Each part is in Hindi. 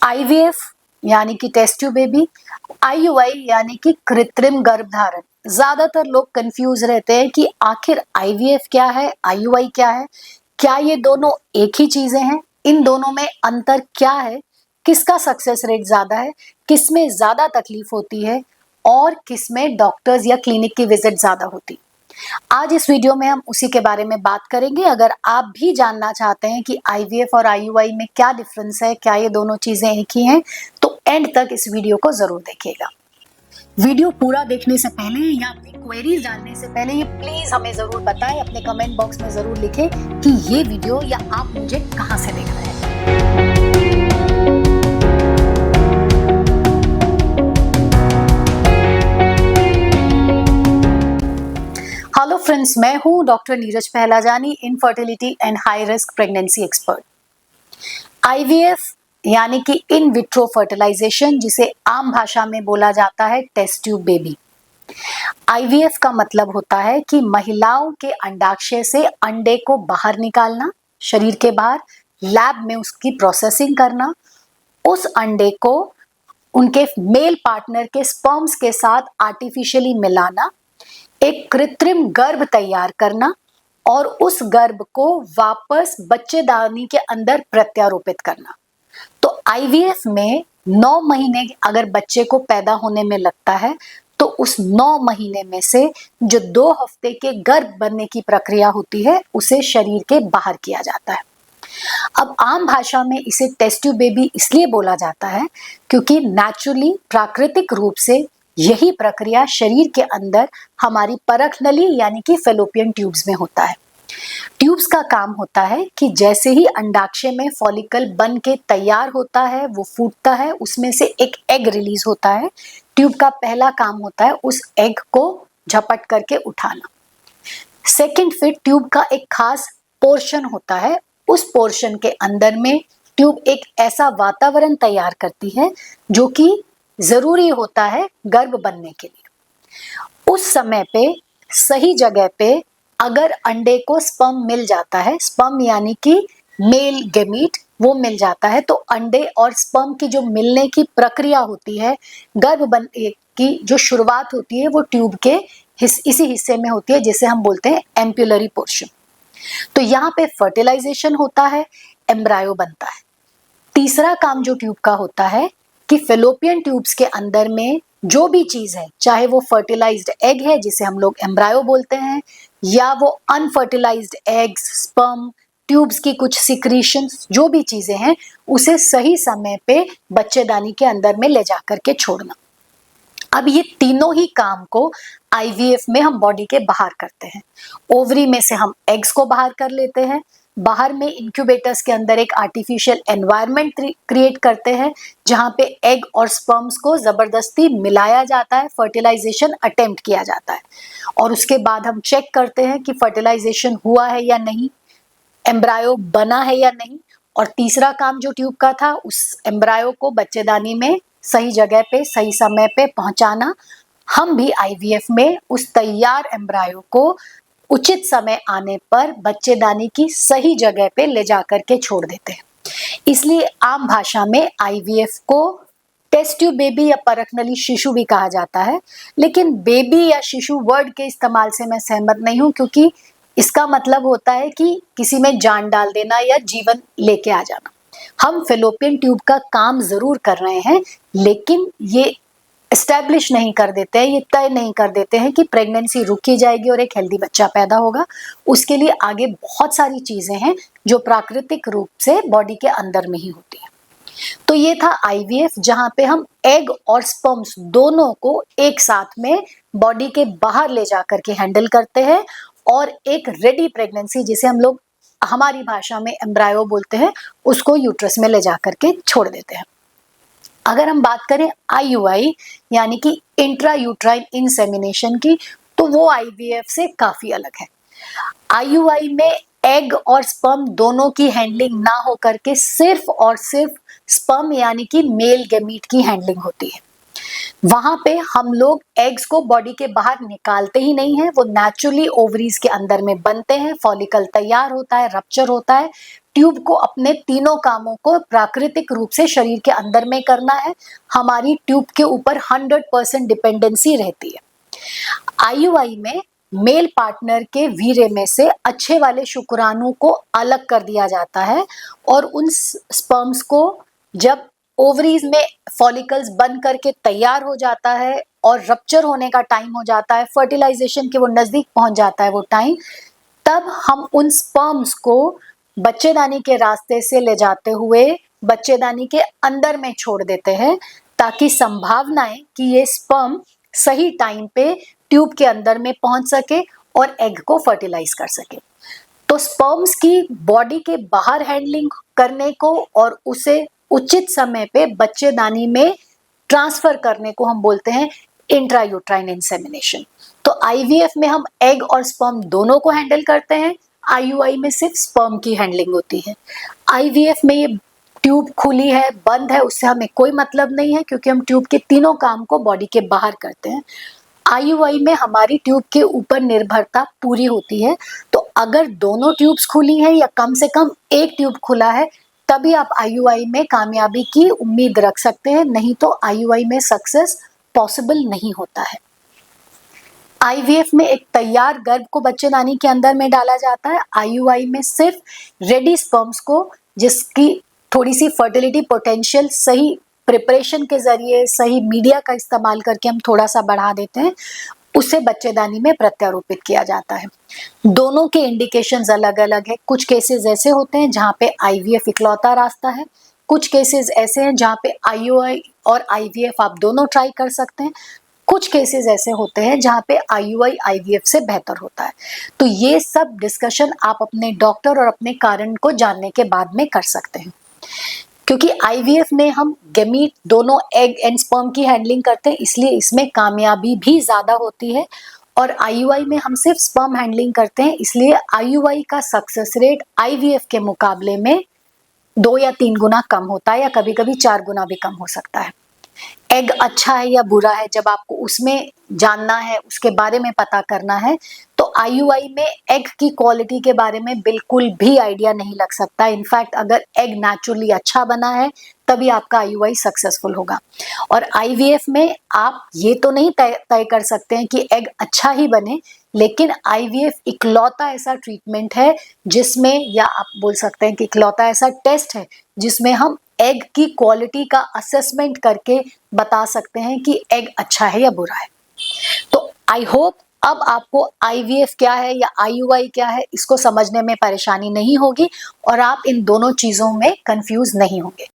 आईवीएफ यानी कि टेस्ट ट्यूब बेबी, आईयूआई यानी कि कृत्रिम गर्भधारण। ज्यादातर लोग कंफ्यूज रहते हैं कि आखिर आईवीएफ क्या है, आईयूआई क्या है, क्या ये दोनों एक ही चीजें हैं, इन दोनों में अंतर क्या है, किसका सक्सेस रेट ज्यादा है, किसमें ज्यादा तकलीफ होती है और किसमें डॉक्टर्स या क्लिनिक की विजिट ज्यादा होती है। आज इस वीडियो में हम उसी के बारे में बात करेंगे। अगर आप भी जानना चाहते हैं कि आईवीएफ और आईयूआई में क्या डिफरेंस है, क्या ये दोनों चीजें एक ही हैं, तो एंड तक इस वीडियो को जरूर देखिएगा। वीडियो पूरा देखने से पहले या अपनी क्वेरीज डालने से पहले ये प्लीज हमें जरूर बताएं, अपने कमेंट बॉक्स में जरूर लिखें कि ये वीडियो या आप मुझे कहां से देख रहे हैं। हेलो फ्रेंड्स, मैं हूं doctor Neeraj Pahlajani, infertility and high risk pregnancy expert. IVF यानी कि इन विट्रो फर्टिलाइजेशन, जिसे आम भाषा में बोला जाता है टेस्ट ट्यूब बेबी। आईवीएफ का मतलब होता है कि महिलाओं के अंडाशय से अंडे को बाहर निकालना, शरीर के बाहर, लैब में उसकी प्रोसेसिंग करना, उस अंडे को उनके मेल पार्टनर के स्पर्म्स के साथ आर्टिफिशियली मिलाना, एक कृत्रिम गर्भ तैयार करना और उस गर्भ को वापस बच्चेदानी के अंदर प्रत्यारोपित करना। तो आईवीएफ में 9 महीने अगर बच्चे को पैदा होने में लगता है तो उस 9 महीने में से जो 2 हफ्ते के गर्भ बनने की प्रक्रिया होती है उसे शरीर के बाहर किया जाता है। अब आम भाषा में इसे टेस्ट ट्यूब बेबी इसलिए बोला जाता है क्योंकि नेचुरली, प्राकृतिक रूप से यही प्रक्रिया शरीर के अंदर हमारी परख नली यानी कि फेलोपियन ट्यूब्स में होता है। ट्यूब्स का काम होता है कि जैसे ही अंडाशय में फॉलिकल बन के तैयार होता है, वो फूटता है, उसमें से एक एग रिलीज होता है। ट्यूब का पहला काम होता है उस एग को झपट करके उठाना। सेकंड, फिर ट्यूब का एक खास पोर्शन होता है, उस पोर्शन के अंदर में ट्यूब एक ऐसा वातावरण तैयार करती है जो कि जरूरी होता है गर्भ बनने के लिए। उस समय पे सही जगह पे अगर अंडे को स्पर्म मिल जाता है, स्पर्म यानी कि मेल गेमीट, वो मिल जाता है, तो अंडे और स्पर्म की जो मिलने की प्रक्रिया होती है, गर्भ बनने की जो शुरुआत होती है, वो ट्यूब के इसी हिस्से में होती है जिसे हम बोलते हैं एम्पुलरी पोर्शन। तो यहाँ पे फर्टिलाइजेशन होता है, एम्ब्रायो बनता है। तीसरा काम जो ट्यूब का होता है कि फेलोपियन ट्यूब्स के अंदर में जो भी चीज है, चाहे वो फर्टिलाइज्ड एग है जिसे हम लोग एम्ब्रायो बोलते हैं, या वो अनफर्टिलाइज्ड एग्स, स्पर्म, ट्यूब्स की कुछ सिक्रीशंस, जो भी चीजें हैं, उसे सही समय पे बच्चेदानी के अंदर में ले जाकर के छोड़ना। अब ये तीनों ही काम को आईवीएफ में हम बॉडी के बाहर करते हैं। ओवरी में से हम एग्स को बाहर कर लेते हैं, बाहर में इंक्यूबेटर्स के अंदर एक आर्टिफिशियल एनवायरनमेंट क्रिएट करते हैं जहां पे एग और स्पर्म्स को जबरदस्ती मिलाया जाता है, फर्टिलाइजेशन अटेम्प्ट किया जाता है और उसके बाद हम चेक करते हैं कि फर्टिलाइजेशन हुआ है या नहीं, एम्ब्रायो बना है या नहीं। और तीसरा काम जो ट्यूब का था, उस एम्ब्रायो को बच्चेदानी में सही जगह पे सही समय पे पहुंचाना। हम भी आईवीएफ में उस तैयार एम्ब्रायो को उचित समय आने पर बच्चेदानी की सही जगह पे ले जाकर के छोड़ देते हैं। इसलिए आम भाषा में आईवीएफ को टेस्ट ट्यूब बेबी या परखनली शिशु भी कहा जाता है, लेकिन बेबी या शिशु वर्ड के इस्तेमाल से मैं सहमत नहीं हूं क्योंकि इसका मतलब होता है कि किसी में जान डाल देना या जीवन लेके आ जाना। हम फेलोपियन ट्यूब का काम जरूर कर रहे हैं, लेकिन ये एस्टैब्लिश नहीं कर देते हैं, ये तय नहीं कर देते हैं कि प्रेगनेंसी रुकी जाएगी और एक हेल्दी बच्चा पैदा होगा। उसके लिए आगे बहुत सारी चीजें हैं जो प्राकृतिक रूप से बॉडी के अंदर में ही होती हैं। तो ये था आईवीएफ, जहां पे हम एग और स्पर्म्स दोनों को एक साथ में बॉडी के बाहर ले जाकर के हैंडल करते हैं और एक रेडी प्रेगनेंसी, जिसे हम लोग हमारी भाषा में एम्ब्रायो बोलते हैं, उसको यूट्रस में ले जाकर के छोड़ देते हैं। अगर हम बात करें आईयूआई यानी कि इंट्रा यूट्राइन इंसेमिनेशन की, तो वो आईवीएफ से काफी अलग है। आईयूआई में एग और स्पर्म दोनों की हैंडलिंग ना हो करके सिर्फ और सिर्फ स्पर्म यानी कि मेल गेमीट की हैंडलिंग होती है। वहां पे हम लोग एग्स को बॉडी के बाहर निकालते ही नहीं है, वो नेचुरली ओवरीज के अंदर में बनते हैं, फॉलिकल तैयार होता है, रप्चर होता है। ट्यूब को अपने तीनों कामों को प्राकृतिक रूप से शरीर के अंदर में करना है। हमारी ट्यूब के ऊपर 100% डिपेंडेंसी रहती है। आईयूआई में मेल पार्टनर के वीर्य में से अच्छे वाले शुक्राणु को अलग कर दिया जाता है और उन स्पर्म्स को जब ओवरीज में फॉलिकल्स बन करके तैयार हो जाता है और रप्चर होने का टाइम हो जाता है, फर्टिलाइजेशन के वो नजदीक पहुंच जाता है वो टाइम, तब हम उन स्पर्म्स को बच्चेदानी के रास्ते से ले जाते हुए बच्चेदानी के अंदर में छोड़ देते हैं, ताकि संभावना है कि ये स्पर्म सही टाइम पे ट्यूब के अंदर में पहुंच सके और एग को फर्टिलाइज कर सके। तो स्पर्म्स की बॉडी के बाहर हैंडलिंग करने को और उसे उचित समय पे बच्चेदानी में ट्रांसफर करने को हम बोलते हैं इंट्रायूट्राइन इंसेमिनेशन। तो आईवीएफ में हम एग और स्पर्म दोनों को हैंडल करते हैं, आईयूआई में सिर्फ स्पर्म की हैंडलिंग होती है। आईवीएफ में ये ट्यूब खुली है बंद है उससे हमें कोई मतलब नहीं है, क्योंकि हम ट्यूब के तीनों काम को बॉडी के बाहर करते हैं। आईयूआई में हमारी ट्यूब के ऊपर निर्भरता पूरी होती है। तो अगर दोनों ट्यूब्स खुली हैं या कम से कम एक ट्यूब खुला है, तभी आप आईयूआई में कामयाबी की उम्मीद रख सकते हैं, नहीं तो आईयूआई में सक्सेस पॉसिबल नहीं होता है। आईवीएफ में एक तैयार गर्भ को बच्चेदानी के अंदर में डाला जाता है। आईयूआई में सिर्फ रेडी स्पर्म्स को, जिसकी थोड़ी सी फर्टिलिटी पोटेंशियल सही प्रिपरेशन के जरिए, सही मीडिया का इस्तेमाल करके हम थोड़ा सा बढ़ा देते हैं, उसे बच्चेदानी में प्रत्यारोपित किया जाता है। दोनों के इंडिकेशंस अलग अलग है। कुछ केसेस ऐसे होते हैं जहाँ पे आईवीएफ इकलौता रास्ता है, कुछ केसेस ऐसे हैं जहाँ पे आईयूआई और आईवीएफ आप दोनों ट्राई कर सकते हैं, कुछ केसेस ऐसे होते हैं जहाँ पे आईयूआई आईवीएफ से बेहतर होता है। तो ये सब डिस्कशन आप अपने डॉक्टर और अपने कारण को जानने के बाद में कर सकते हैं। क्योंकि आईवीएफ में हम गैमीट दोनों एग एंड स्पर्म की हैंडलिंग करते हैं, इसलिए इसमें कामयाबी भी ज़्यादा होती है। और आईयूआई में हम सिर्फ स्पर्म हैंडलिंग करते हैं, इसलिए आईयूआई का सक्सेस रेट आईवीएफ के मुकाबले में 2 या 3 गुना कम होता है, या कभी कभी 4 गुना भी कम हो सकता है। एग अच्छा है या बुरा है, जब आपको उसमें जानना है, उसके बारे में पता करना है, तो आईयूआई में एग की क्वालिटी के बारे में बिल्कुल भी आइडिया नहीं लग सकता। इनफैक्ट अगर एग नेचुरली अच्छा बना है तभी आपका आईयूआई सक्सेसफुल होगा। और आईवीएफ में आप ये तो नहीं तय कर सकते हैं कि एग अच्छा ही बने, लेकिन आईवीएफ इकलौता ऐसा ट्रीटमेंट है जिसमें, या आप बोल सकते हैं कि इकलौता ऐसा टेस्ट है जिसमें हम एग की क्वालिटी का असेसमेंट करके बता सकते हैं कि एग अच्छा है या बुरा है। तो आई होप अब आपको आईवीएफ क्या है या आईयूआई क्या है इसको समझने में परेशानी नहीं होगी और आप इन दोनों चीजों में कंफ्यूज नहीं होंगे।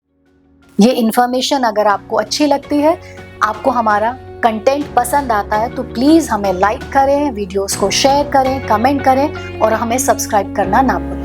ये इन्फॉर्मेशन अगर आपको अच्छी लगती है, आपको हमारा कंटेंट पसंद आता है, तो प्लीज हमें लाइक करें, वीडियोस को शेयर करें, कमेंट करें और हमें सब्सक्राइब करना ना भूलें।